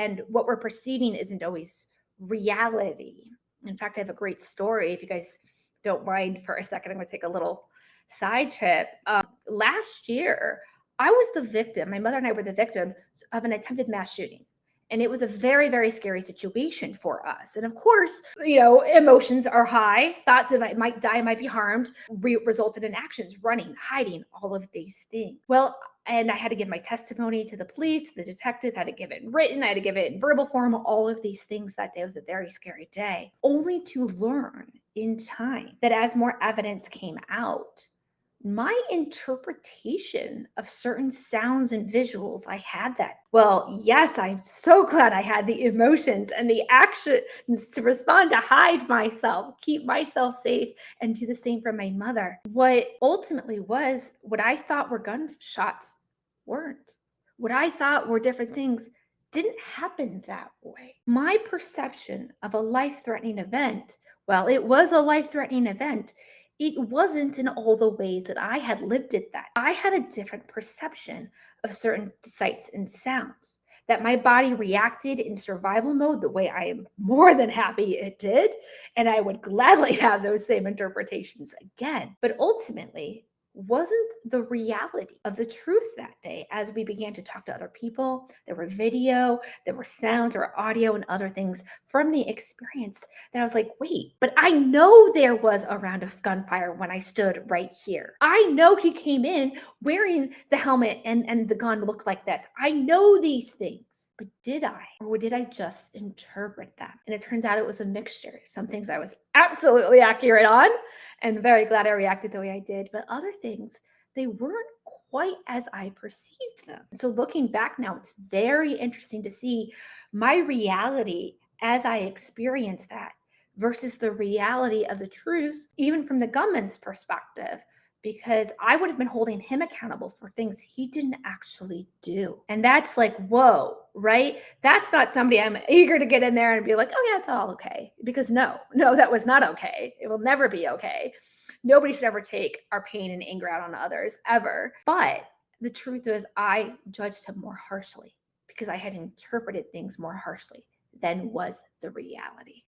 and what we're perceiving isn't always reality. In fact, I have a great story. If you guys don't mind for a second, I'm going to take a little side trip. Last year, I was the victim. My mother and I were the victims of an attempted mass shooting. And it was a very, very scary situation for us. And of course, emotions are high. Thoughts of I might die, I might be harmed, resulted in actions, running, hiding, all of these things. Well, and I had to give my testimony to the police, to the detectives, I had to give it in written, I had to give it in verbal form, all of these things that day. It was a very scary day, only to learn in time that as more evidence came out, my interpretation of certain sounds and visuals I had that. Well, yes, I'm so glad I had the emotions and the actions to respond, to hide myself, keep myself safe, and do the same for my mother. What ultimately was what I thought were gunshots weren't. What I thought were different things didn't happen that way. My perception of a life threatening event, well, it was a life threatening event, it wasn't in all the ways that I had lived it that. I had a different perception of certain sights and sounds. That my body reacted in survival mode the way I am more than happy it did. And I would gladly have those same interpretations again. But ultimately, wasn't the reality of the truth that day as we began to talk to other people. There were video, there were sounds, there were audio, and other things from the experience that I was like, wait, but I know there was a round of gunfire when I stood right here. I know he came in wearing the helmet and the gun looked like this. I know these things. But did I? Or did I just interpret them? And it turns out it was a mixture. Some things I was absolutely accurate on and very glad I reacted the way I did. But other things, they weren't quite as I perceived them. So looking back now, it's very interesting to see my reality as I experienced that versus the reality of the truth, even from the gunman's perspective, because I would have been holding him accountable for things he didn't actually do. And that's like, whoa, right? That's not somebody I'm eager to get in there and be like, oh, yeah, it's all okay. Because no, that was not okay. It will never be okay. Nobody should ever take our pain and anger out on others, ever. But the truth is, I judged him more harshly because I had interpreted things more harshly than was the reality.